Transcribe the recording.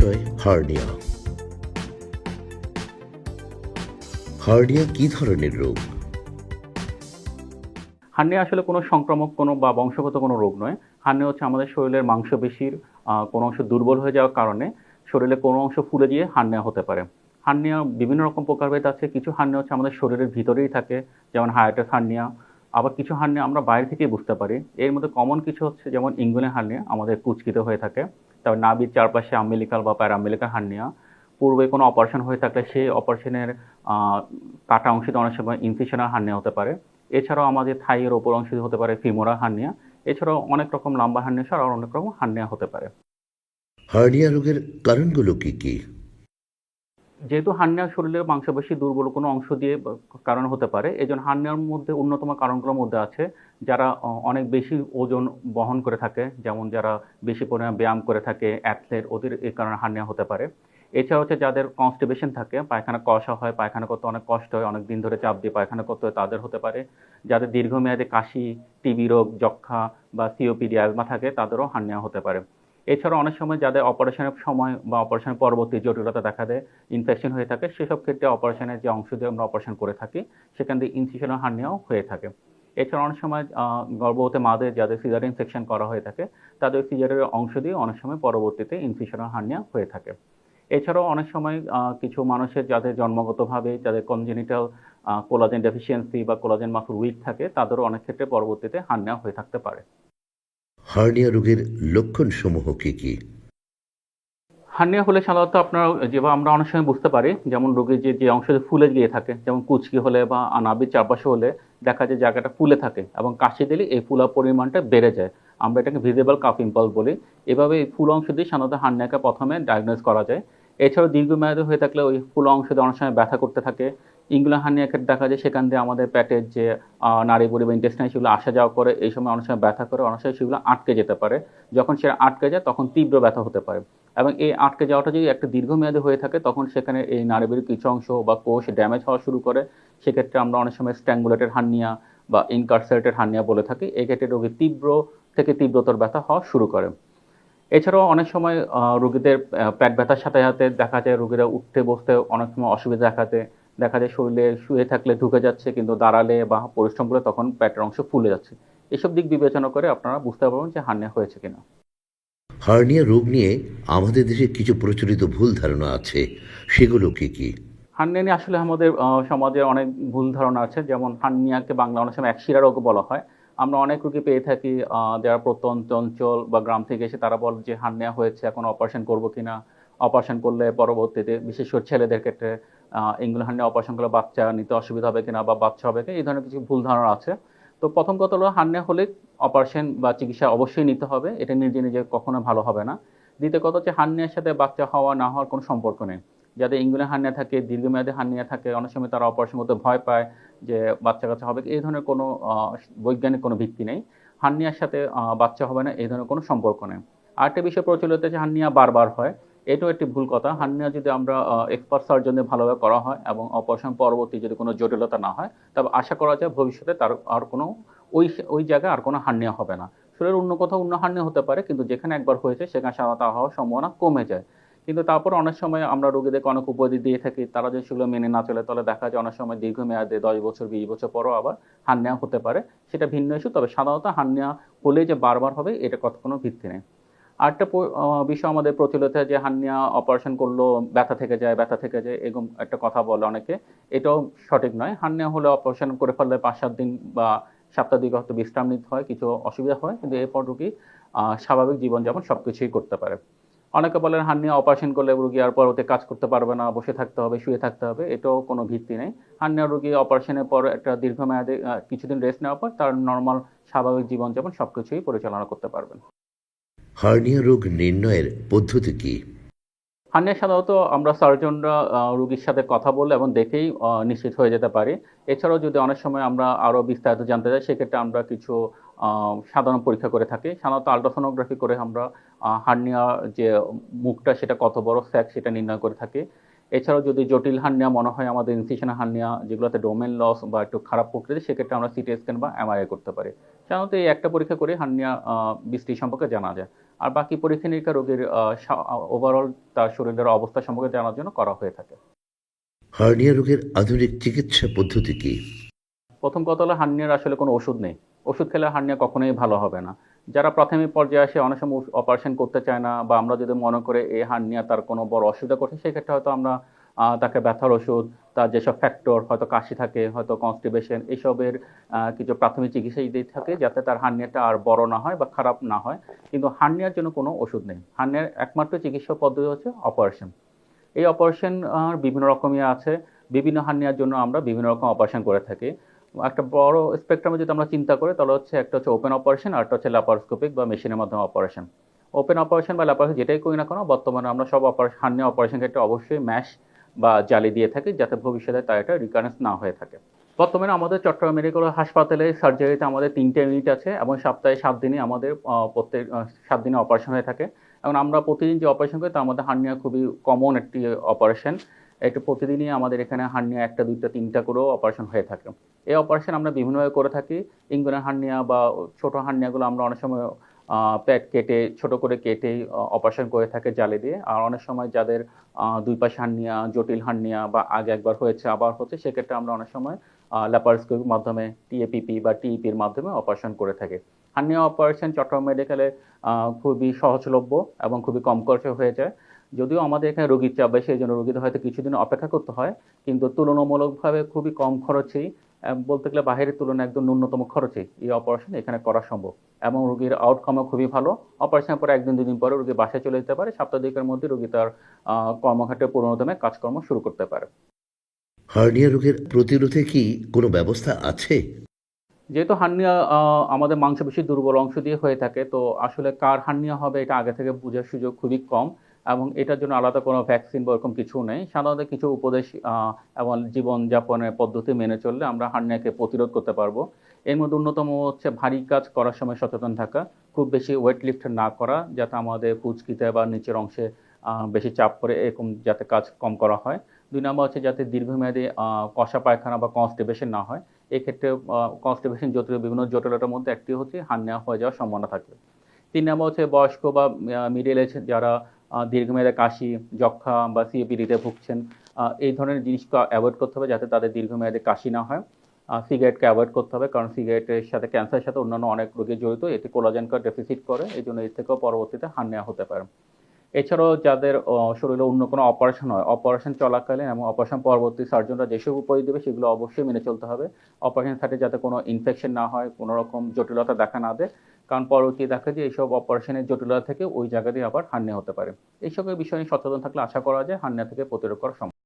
বিষয় hernia. Hernia কি ধরনের রোগ? হার্নিয়া আসলে কোনো সংক্রামক কোনো বা বংশগত কোনো রোগ নয়। হার্নিয়া হচ্ছে আমাদের শরীরের মাংসপেশির কোনো অংশ দুর্বল হয়ে যাওয়ার কারণে শরীরের কোনো অংশ ফুলে গিয়ে হার্নিয়া হতে পারে। হার্নিয়া বিভিন্ন রকম প্রকারভেদ আছে। কিছু হার্নিয়া হচ্ছে আমাদের শরীরের ভিতরেই থাকে, যেমন হায়াটাস হার্নিয়া। আবার কিছু হার্নিয়া আমরা বাইরে থেকেই বুঝতে পারি। এর মধ্যে কমন কিছু হচ্ছে যেমন ইনগুইনাল হার্নিয়া, আমাদের কুঁচকিতে হয়ে থাকে। তারপর নাভির চারপাশে আম্বিলিকাল বা প্যারাম্বিলিকাল হার্নিয়া। পূর্বে কোনো অপারেশন হয়ে থাকলে সেই অপারেশনের কাটা অংশে অনেক সময় ইনসিশনাল হার্নিয়া হতে পারে। এছাড়াও আমাদের থাইয়ের ওপর অংশ হতে পারে ফিমোরাল হার্নিয়া। এছাড়াও অনেক রকম লাম্বার হার্নিয়া ছাড়াও অনেক রকম হার্নিয়া হতে পারে। হার্নিয়া রোগের কারণগুলো কি কি? যেহেতু হার্নিয়া শরীরের মাংসপেশি দুর্বল কোনো অংশ দিয়ে কারণ হতে পারে, এজন্য হার্নিয়ার মধ্যে অন্যতম কারণগুলোর মধ্যে আছে যারা অনেক বেশি ওজন বহন করে থাকে, যেমন যারা বেশি পরিমাণে ব্যায়াম করে থাকে, অ্যাথলেট, ওদের এই কারণে হার্নিয়া হতে পারে। এছাড়া হচ্ছে যাদের কনস্টিপেশন থাকে, পায়খানা কষা হয়, পায়খানা করতে অনেক কষ্ট হয়, অনেক দিন ধরে চাপ দিয়ে পায়খানা করতে হয়, তাদের হতে পারে। যাদের দীর্ঘমেয়াদী কাশি, টিবি রোগ, যক্ষ্মা বা সিওপিডি, অ্যাজমা থাকে, তাদেরও হার্নিয়া হতে পারে। এছাড়া অনেক সময় যাদের অপারেশনের সময় বা অপারেশনের পরবর্তী জটিলতা দেখা দেয়, ইনফেকশন হয়ে থাকে, সেসব ক্ষেত্রে অপারেশনের যে অংশ দিয়ে আমরা অপারেশন করে থাকি সেখান দিয়ে ইনসিশনাল হার্নিয়াও হয়ে থাকে। এছাড়া অনেক সময় গর্ভবতী মাদের যাদের সিজারিয়ান সেকশন করা হয়ে থাকে, তাদের সিজারের অংশ দিয়ে অনেক সময় পরবর্তীতে ইনসিশনাল হার্নিয়া হয়ে থাকে। এছাড়াও অনেক সময় কিছু মানুষের যাদের জন্মগতভাবে যাদের কনজেনিটাল কোলাজেন ডেফিসিয়েন্সি বা কোলাজেন মাসল উইক থাকে, তাদেরও অনেক ক্ষেত্রে পরবর্তীতে হার্নিয়া হয়ে থাকতে পারে। হার্নিয়া রোগের লক্ষণসমূহ কি কি? হার্নিয়া হলে সাধারণত আপনার যেভাবে আমরা অনেক সময় বুঝতে পারি, যেমন রোগীর যে অংশ ফুলে গিয়ে থাকে, যেমন কুচকি হলে বা নাভির চারপাশে হলে দেখা যায় জায়গাটা ফুলে থাকে এবং কাশি দিলে এই ফুলার পরিমাণটা বেড়ে যায়। আমরা এটাকে ভিজিবল কাফ ইম্পালস বলি। এভাবে এই ফুল অংশ দিয়ে সাধারণত হার্নিয়াকে প্রথমে ডায়াগনোজ করা যায়। এছাড়াও দীর্ঘমেয়াদী হয়ে থাকলে ওই ফুল অংশ দিয়ে অনেক সময় ব্যথা করতে থাকে। ইনগুলা হার্নিয়া ক্ষেত্রে দেখা যায় সেখান দিয়ে আমাদের পেটের যে নাড়িভুঁড়ি বা ইন্টেস্টাইন সেগুলো আসা যাওয়া করে, এই সময় অনেক সময় ব্যথা করে, অনেক সময় সেগুলো আটকে যেতে পারে। যখন সেটা আটকে যায় তখন তীব্র ব্যথা হতে পারে। এবং এই আটকে যাওয়াটা যদি একটা দীর্ঘমেয়াদী হয়ে থাকে, তখন সেখানে এই নাড়িভুঁড়ির কিছু অংশ বা কোষ ড্যামেজ হওয়া শুরু করে। সেক্ষেত্রে আমরা অনেক সময় স্ট্র্যাঙ্গুলেটেড হার্নিয়া বা ইনকার্সারেটেড হার্নিয়া বলে থাকি। এক্ষেত্রে রোগীর তীব্র থেকে তীব্রতর ব্যথা হওয়া শুরু করে। এছাড়াও অনেক সময় রোগীদের পেট ব্যথার সাথে সাথে দেখা যায় রোগীরা উঠতে বসতে অনেক সময় অসুবিধা দেখা যায় শরীরে শুয়ে থাকলে ঢুকে যাচ্ছে, কিন্তু দাঁড়ালে বা পরিশ্রম করলে তখন পেটের অংশ ফুলে যাচ্ছে। এসব দিক বিবেচনা করে আপনারা বুঝতে পারবেন যে হার্নিয়া হয়েছে কিনা। হার্নিয়া রোগ নিয়ে আমাদের দেশে কিছু প্রচলিত ভুল ধারণা আছে, সেগুলো কি কি? হার্নিয়া নিয়ে আসলে আমাদের সমাজে অনেক ভুল ধারণা আছে। যেমন হার্নিয়াকে বাংলা অনেক সময় একশিরা রোগও বলা হয়। আমরা অনেক রোগী পেয়ে থাকি যারা প্রত্যন্ত অঞ্চল বা গ্রাম থেকে এসে তারা বলে যে হার্নিয়া হয়েছে, এখন অপারেশন করব কিনা, অপারেশন করলে পরবর্তীতে বিশেষ করে ছেলেদের ক্ষেত্রে ইনগুইনাল হার্নিয়া অপারেশন করলে বাচ্চা নিতে অসুবিধা হবে কিনা বা বাচ্চা হবে কিনা, এই ধরনের কিছু ভুল ধারণা আছে। তো প্রথম কথা হলো, হার্নিয়া হলে অপারেশন বা চিকিৎসা অবশ্যই নিতে হবে, এটা নিজে নিজে কখনো ভালো হবে না। দ্বিতীয় কথা হচ্ছে, হার্নিয়ার সাথে বাচ্চা হওয়া না হওয়ার কোনো সম্পর্ক নেই। যাদের ইনগুইনাল হার্নিয়া থাকে, দীর্ঘমেয়াদী হার্নিয়া থাকে, অনেক সময় তারা অপারেশন করতে ভয় পায় যে বাচ্চা কাচ্চা হবে, এই ধরনের কোনো বৈজ্ঞানিক কোনো ভিত্তি নেই। হার্নিয়ার সাথে বাচ্চা হবে না এই ধরনের কোনো সম্পর্ক নেই। আরেকটা বিষয় প্রচলিত যে হার্নিয়া বারবার হয়, এটাও একটি ভুল কথা। হার্নিয়া যদি আমরা এক্সপার্ট সার্জনে ভালোভাবে করা হয় এবং অপারেশন পরবর্তী যদি কোনো জটিলতা না হয়, তবে আশা করা যায় ভবিষ্যতে তার আর কোনো ওই ওই জায়গায় আর কোনো হার্নিয়া হবে না। শরীরের অন্য কোথাও অন্য হার্নিয়া হতে পারে, কিন্তু যেখানে একবার হয়েছে সেখানে সাধারণত হওয়ার সম্ভাবনা কমে যায়। কিন্তু তারপর অনেক সময় আমরা রোগীদেরকে অনেক উপদেশ দিয়ে থাকি, তারা যদি সেগুলো মেনে না চলে তাহলে দেখা যায় অনেক সময় দীর্ঘমেয়াদে 10 বছর 20 বছর পরও আবার হার্নিয়া হতে পারে। সেটা ভিন্ন ইস্যু। তবে সাধারণত হার্নিয়া হলে যে বারবার হবে এটা কত কোনো ভিত্তি নেই। আরেকটা বিষয় আমাদের প্রচলিত, যে হার্নিয়া অপারেশন করলেও ব্যথা থেকে যায়, ব্যথা থেকে যায়, এরকম একটা কথা বলে অনেকে। এটাও সঠিক নয়। হার্নিয়া হলে অপারেশন করে ফেললে 5-7 দিন বা সপ্তাহ দিকে হয়তো বিশ্রাম নিতে হয়, কিছু অসুবিধা হয়, কিন্তু এরপর রোগী স্বাভাবিক জীবনযাপন সবকিছুই করতে পারে। অনেকে বলেন হার্নিয়া অপারেশন করলে রোগী আর পরবর্তী কাজ করতে পারবে না, বসে থাকতে হবে, শুয়ে থাকতে হবে, এটাও কোনো ভিত্তি নেই। হার্নিয়া রোগী অপারেশনের পর একটা দীর্ঘমেয়াদে কিছুদিন রেস্ট নেওয়ার পর তার নর্মাল স্বাভাবিক জীবনযাপন সবকিছুই পরিচালনা করতে পারবেন। হার্নিয়া রোগ নির্ণয়ের পদ্ধতি কি? হার্নিয়া সাধারণত আমরা সার্জনরা রোগীর সাথে কথা বলে এবং দেখেই নিশ্চিত হয়ে যেতে পারি। এছাড়াও যদি অনেক সময় আমরা আরও বিস্তারিত জানতে চাই, সেক্ষেত্রে আমরা কিছু সাধারণ পরীক্ষা করে থাকি। সাধারণত আল্ট্রাসোনোগ্রাফি করে আমরা হার্নিয়ার যে মুখটা সেটা কত বড় স্যাক সেটা নির্ণয় করে থাকি। এছাড়াও যদি জটিল হার্নিয়া মনে হয় আমাদের ইনসিশনাল হার্নিয়া যেগুলোতে ডোমেন লস বা একটু খারাপ প্রকৃতি, সেক্ষেত্রে আমরা সিটি স্ক্যান বা এমআরআই করতে পারি। সাধারণত এই একটা পরীক্ষা করে হার্নিয়া বৃষ্টি সম্পর্কে জানা যায়। আর বাকি পরীক্ষা নিরীক্ষা রোগীর ওভারঅল তার শরীরের অবস্থা সম্পর্কে জানার জন্য করা হয়ে থাকে। হার্নিয়া রোগের আধুনিক চিকিৎসা পদ্ধতি কি? প্রথম কথা হলো হার্নিয়ার আসলে কোনো ওষুধ নেই। ওষুধ খেলে হার্নিয়া কখনোই ভালো হবে না। যারা প্রাথমিক পর্যায়ে আসে অনেক সময় অপারেশন করতে চায় না, বা আমরা যদি মনে করে এই হার্নিয়া তার কোনো বড় অসুবিধা করছে, সেক্ষেত্রে হয়তো আমরা তাকে ব্যথার ওষুধ, তার যেসব ফ্যাক্টর হয়তো কাশি থাকে, হয়তো কনস্টিপেশন, এসবের কিছু প্রাথমিক চিকিৎসা দিয়ে থাকে যাতে তার হার্নিয়াটা আর বড় না হয় বা খারাপ না হয়। কিন্তু হার্নিয়ার জন্য কোনো ওষুধ নেই। হার্নিয়ার একমাত্র চিকিৎসা পদ্ধতি হচ্ছে অপারেশন। এই অপারেশন বিভিন্ন রকমের আছে। বিভিন্ন হার্নিয়ার জন্য আমরা বিভিন্ন রকম অপারেশন করে থাকি। একটা বড় স্পেকট্রামে যদি আমরা চিন্তা করি তাহলে হচ্ছে একটা হচ্ছে ওপেন অপারেশন, আর একটা হচ্ছে ল্যাপারোস্কোপিক বা মেশিনের মাধ্যমে অপারেশন। ওপেন অপারেশন বা ল্যাপারোস্কোপি যেটাই করি না কেন, বর্তমানে আমরা সব হার্নিয়া অপারেশন ক্ষেত্রে অবশ্যই ম্যাশ বা জালি দিয়ে থাকি যাতে ভবিষ্যতে তার একটা রিকারেন্স না হয়ে থাকে। বর্তমানে আমাদের চট্টগ্রাম মেডিকেল হাসপাতালে সার্জারিতে আমাদের ৩টে ইউনিট আছে এবং সপ্তাহে ৭ দিনই আমাদের প্রত্যেক ৭ দিনে অপারেশন হয়ে থাকে। এবং আমরা প্রতিদিন যে অপারেশন করি তার মধ্যে হার্নিয়া খুবই কমন একটি অপারেশন। এটা প্রতিদিনই আমাদের এখানে হার্নিয়া ১টা, ২টা, ৩টা করেও অপারেশন হয়ে থাকে। এই অপারেশন আমরা বিভিন্নভাবে করে থাকি। ইনগুইনাল হার্নিয়া বা ছোট হার্নিয়াগুলো আমরা অনেক সময় পেট কেটে, ছোট করে কেটেই অপারেশন করে থাকি জালি দিয়ে। আর অনেক সময় যাদের ২ পাশে হার্নিয়া, জটিল হার্নিয়া বা আগে একবার হয়েছে আবার হচ্ছে, সেক্ষেত্রে আমরা অনেক সময় ল্যাপারোস্কোপির মাধ্যমে টিএপিপি বা টিইপির মাধ্যমে অপারেশন করে থাকি। হার্নিয়া অপারেশন চট্টগ্রাম মেডিকেলে খুবই সহজলভ্য এবং খুবই কম খরচে হয়ে যায়। যদিও আমাদের এখানে রোগীর চাপ বেশি, এইজন্য রোগীদের হয়তো কিছুদিন অপেক্ষা করতে হয়। কিন্তু তুলনামূলকভাবে খুবই কম খরচেই, বলতে গেলে বাহিরের তুলনায় একদম ন্যূনতম খরচেই এই অপারেশন এখানে করা সম্ভব। এবং রোগীর আউটকামও খুবই ভালো। অপারেশনের পরে ১ দিন ২ দিন পরে রোগী বাসায় চলে যেতে পারে। সপ্তাহ ২ এর মধ্যে রোগী তার কর্মক্ষেত্রে পুনর্দমে কাজকর্ম শুরু করতে পারে। হার্নিয়া রোগের প্রতিরোধে কি কোনো ব্যবস্থা আছে? যেহেতু হার্নিয়া আমাদের মাংসপেশির দুর্বল অংশ দিয়ে হয়ে থাকে, তো আসলে কার হার্নিয়া হবে এটা আগে থেকে বোঝার সুযোগ খুবই কম। এবং এটার জন্য আলাদা কোনো ভ্যাকসিন বা এরকম কিছু নেই। সাধারণত কিছু উপদেশ এবং জীবনযাপনের পদ্ধতি মেনে চললে আমরা হার্নিয়াকে প্রতিরোধ করতে পারবো। এর মধ্যে অন্যতম হচ্ছে ভারী কাজ করার সময় সচেতন থাকা, খুব বেশি ওয়েট লিফট না করা, যাতে আমাদের পুঁচকিতে বা নিচের অংশে বেশি চাপ পড়ে, এরকম যাতে কাজ কম করা হয়। ২ নাম্বার হচ্ছে যাতে দীর্ঘমেয়াদী কষা পায়খানা বা কনস্টিপেশন না হয়। এক্ষেত্রে কনস্টিপেশন বিভিন্ন জটিলতার মধ্যে একটি হচ্ছে হার্নিয়া হয়ে যাওয়ার সম্ভাবনা থাকে। ৩ নাম্বার হচ্ছে বয়স্ক বা মিডল এজ যারা দীর্ঘমেয়াদী কাশি, যক্ষ্মা বা সিওপিডিতে ভুগছেন, এই ধরনের জিনিসকে এভয়েড করতে হবে যাতে তাদের দীর্ঘমেয়াদী কাশি না হয়। সিগারেটকে এভয়েড করতে হবে, কারণ সিগারেটের সাথে ক্যান্সারের সাথে অন্যান্য অনেক রোগী জড়িত। এতে কোলাজেনকে ডেফিসিট করে। এজন্য এর থেকেও পরবর্তীতে হার্নিয়া হতে পারে। এছাড়াও যাদের শরীরে অন্য কোনো অপারেশন হয়, অপারেশন চলাকালীন এবং অপারেশন পরবর্তী সার্জনরা যেসব উপদেশ দেবে সেগুলো অবশ্যই মেনে চলতে হবে। অপারেশনের সাথে যাতে কোনো ইনফেকশন না হয়, কোনো রকম জটিলতা দেখা না দেয়। কারণ পরবর্তী দেখা যায় এইসব অপারেশনের জটিলতা থেকে ওই জায়গা দিয়ে আবার হার্নিয়া হতে পারে। এই সকল বিষয় নিয়ে সচেতন থাকলে আশা করা যায় হার্নিয়া থেকে প্রতিরোধ করা সম্ভব।